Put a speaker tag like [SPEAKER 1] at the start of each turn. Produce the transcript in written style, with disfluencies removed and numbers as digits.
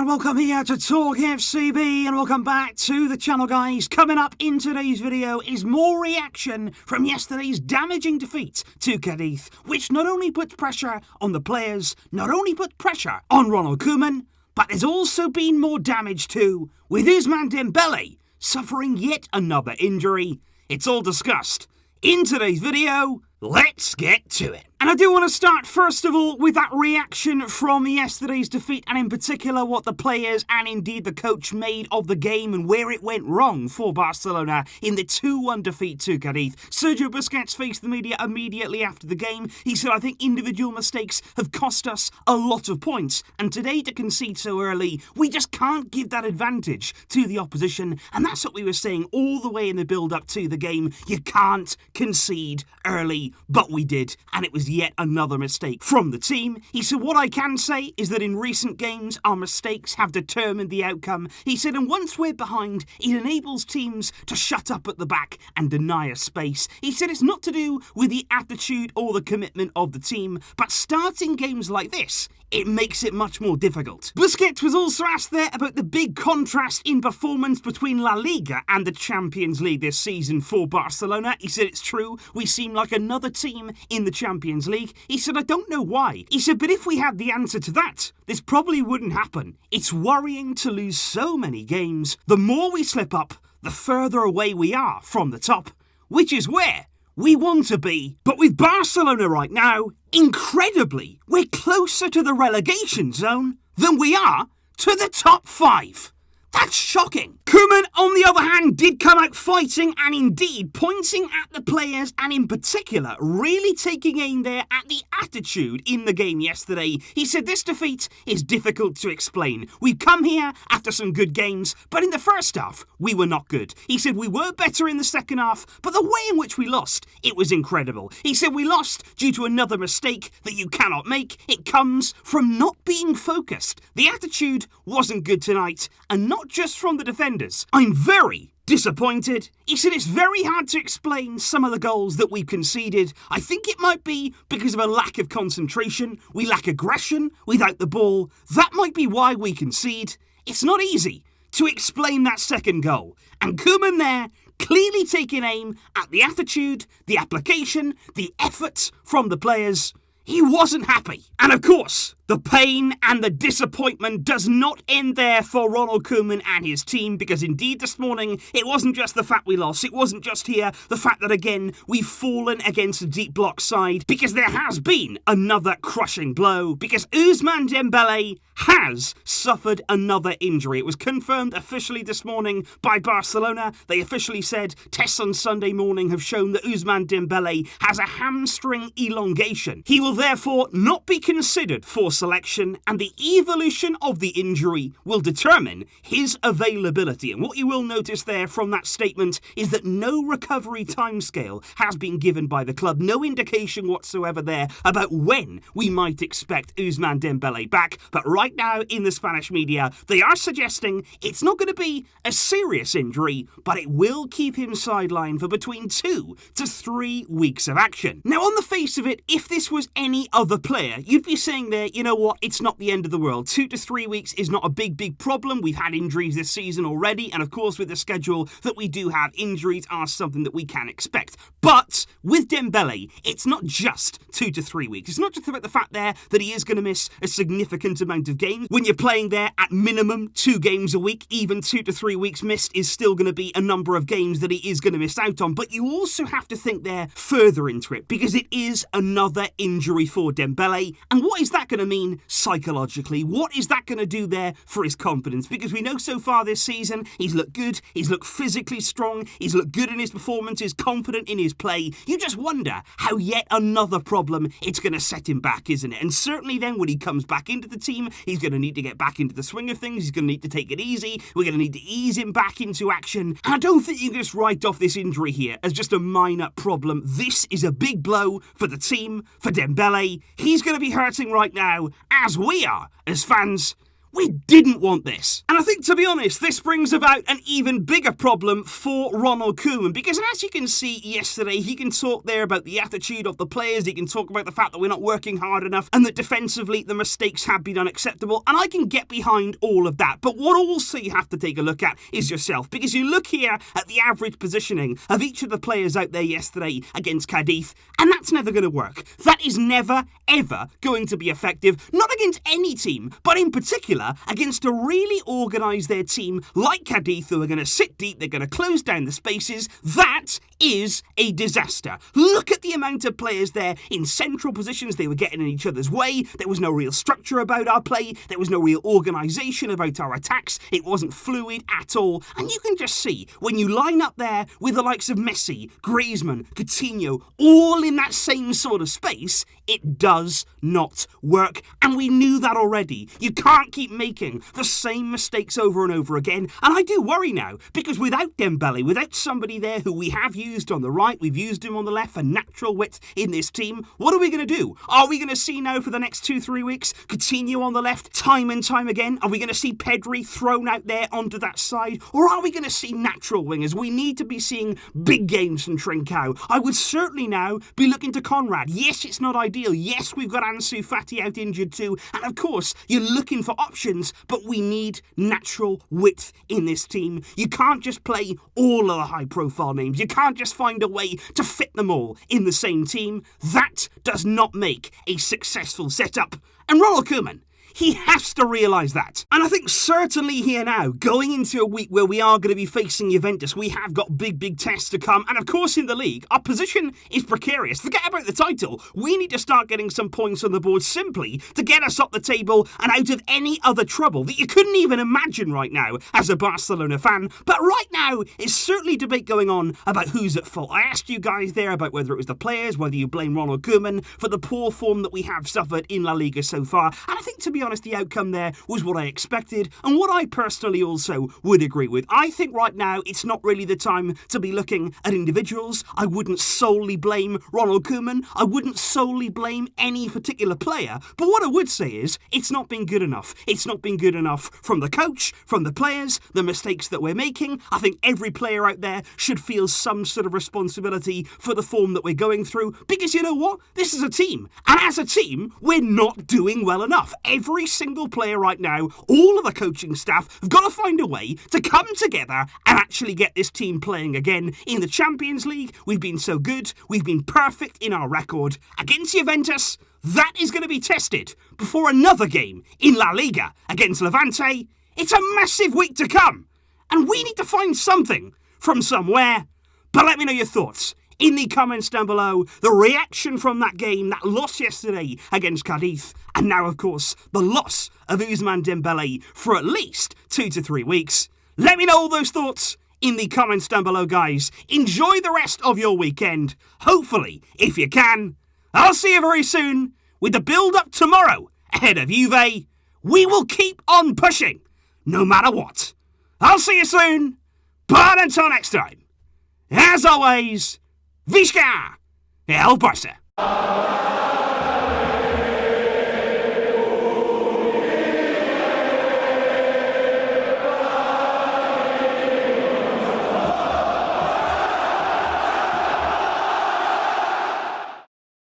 [SPEAKER 1] And welcome here to TalkFCB, and welcome back to the channel, guys. Coming up in today's video is more reaction from yesterday's damaging defeat to Cadiz, which not only puts pressure on the players, not only puts pressure on Ronald Koeman, but there's also been more damage too, with Ousmane Dembélé suffering yet another injury. It's all discussed in today's video. Let's get to it. And I do want to start, first of all, with that reaction from yesterday's defeat, and in particular what the players and indeed the coach made of the game and where it went wrong for Barcelona in the 2-1 defeat to Cadiz. Sergio Busquets faced the media immediately after the game. He said, "I think individual mistakes have cost us a lot of points, and today to concede so early, we just can't give that advantage to the opposition." And that's what we were saying all the way in the build-up to the game. You can't concede early, but we did, and it was yet another mistake from the team. He said, "What I can say is that in recent games, our mistakes have determined the outcome." He said, "And once we're behind, it enables teams to shut up at the back and deny us space." He said, "It's not to do with the attitude or the commitment of the team, but starting games like this, it makes it much more difficult." Busquets was also asked there about the big contrast in performance between La Liga and the Champions League this season for Barcelona. He said, "It's true, we seem like another team in the Champions League." He said, "I don't know why." He said, "But if we had the answer to that, this probably wouldn't happen. It's worrying to lose so many games. The more we slip up, the further away we are from the top, which is where we want to be." But with Barcelona right now, incredibly, we're closer to the relegation zone than we are to the top 5. That's shocking. Koeman, on the other hand, did come out fighting and indeed pointing at the players, and in particular really taking aim there at the attitude in the game yesterday. He said, "This defeat is difficult to explain. We've come here after some good games, but in the first half, we were not good." He said, "We were better in the second half, but the way in which we lost, it was incredible." He said, "We lost due to another mistake that you cannot make. It comes from not being focused. The attitude wasn't good tonight, and not just from the defenders. I'm very disappointed." He said, "It's very hard to explain some of the goals that we've conceded. I think it might be because of a lack of concentration. We lack aggression without the ball. That might be why we concede. It's not easy to explain that second goal." And Koeman there clearly taking aim at the attitude, the application, the efforts from the players. He wasn't happy. And of course, the pain and the disappointment does not end there for Ronald Koeman and his team, because indeed this morning, it wasn't just the fact we lost, it wasn't just here the fact that again, we've fallen against a deep block side, because there has been another crushing blow, because Ousmane Dembélé has suffered another injury. It was confirmed officially this morning by Barcelona. They officially said tests on Sunday morning have shown that Ousmane Dembélé has a hamstring elongation. He will therefore not be considered for selection, and the evolution of the injury will determine his availability. And what you will notice there from that statement is that no recovery timescale has been given by the club. No indication whatsoever there about when we might expect Ousmane Dembélé back. But right now in the Spanish media, they are suggesting it's not going to be a serious injury, but it will keep him sidelined for between 2 to 3 weeks of action. Now, on the face of it, if this was any other player, you'd be saying there, you know what, it's not the end of the world. 2 to 3 weeks is not a big problem. We've had injuries this season already, and of course with the schedule that we do have, injuries are something that we can expect. But with Dembélé, it's not just 2 to 3 weeks. It's not just about the fact there that he is going to miss a significant amount of games. When you're playing there at minimum 2 games a week, even 2 to 3 weeks missed is still going to be a number of games that he is going to miss out on. But you also have to think there further into it, because it is another injury for Dembélé. And what is that going to mean psychologically? What is that going to do there for his confidence? Because we know so far this season, he's looked good, he's looked physically strong, he's looked good in his performances, confident in his play. You just wonder how yet another problem it's going to set him back, isn't it? And certainly then when he comes back into the team, he's going to need to get back into the swing of things, he's going to need to take it easy, we're going to need to ease him back into action. And I don't think you can just write off this injury here as just a minor problem. This is a big blow for the team, for Dembélé. He's going to be hurting right now, as we are, as fans. We didn't want this. And I think, to be honest, this brings about an even bigger problem for Ronald Koeman, because as you can see yesterday, he can talk there about the attitude of the players, he can talk about the fact that we're not working hard enough, and that defensively the mistakes have been unacceptable, and I can get behind all of that. But what also you have to take a look at is yourself, because you look here at the average positioning of each of the players out there yesterday against Cadiz, and that's never going to work. That is never, ever going to be effective, not against any team, but in particular against a really organised their team like Cadiz, who are going to sit deep, they're going to close down the spaces. That is a disaster. Look at the amount of players there in central positions. They were getting in each other's way. There was no real structure about our play. There was no real organisation about our attacks. It wasn't fluid at all. And you can just see, when you line up there with the likes of Messi, Griezmann, Coutinho, all in that same sort of space, it does not work. And we knew that already. You can't keep making the same mistakes over and over again. And I do worry now, because without Dembele, without somebody there who we have used on the right, we've used him on the left for natural width in this team, what are we going to do? Are we going to see now for the next 2-3 weeks Coutinho on the left time and time again? Are we going to see Pedri thrown out there onto that side? Or are we going to see natural wingers? We need to be seeing big games from Trincao. I would certainly now be looking to Conrad. Yes, it's not ideal. Yes, we've got Ansu Fati out injured too. And of course, you're looking for options, but we need natural width in this team. You can't just play all of the high-profile names. You can't just find a way to fit them all in the same team. That does not make a successful setup. And Ronald Koeman, he has to realise that. And I think certainly here now, going into a week where we are going to be facing Juventus, we have got big tests to come. And of course in the league, our position is precarious. Forget about the title. We need to start getting some points on the board simply to get us up the table and out of any other trouble that you couldn't even imagine right now as a Barcelona fan. But right now, it's certainly debate going on about who's at fault. I asked you guys there about whether it was the players, whether you blame Ronald Koeman for the poor form that we have suffered in La Liga so far. And I think, to be honest, the outcome there was what I expected and what I personally also would agree with. I think right now it's not really the time to be looking at individuals. I wouldn't solely blame Ronald Koeman. I wouldn't solely blame any particular player. But what I would say is it's not been good enough. It's not been good enough from the coach, from the players, the mistakes that we're making. I think every player out there should feel some sort of responsibility for the form that we're going through, because you know what? This is a team. And as a team, we're not doing well enough. Every single player right now, all of the coaching staff have got to find a way to come together and actually get this team playing again. In the Champions League, we've been so good, we've been perfect in our record. Against Juventus, that is going to be tested before another game in La Liga against Levante. It's a massive week to come, and we need to find something from somewhere. But let me know your thoughts in the comments down below. The reaction from that game, that loss yesterday against Cadiz, and now, of course, the loss of Ousmane Dembélé for at least 2 to 3 weeks. Let me know all those thoughts in the comments down below, guys. Enjoy the rest of your weekend. Hopefully, if you can, I'll see you very soon with the build-up tomorrow ahead of Juve. We will keep on pushing, no matter what. I'll see you soon, but until next time, as always, Visca el Barça!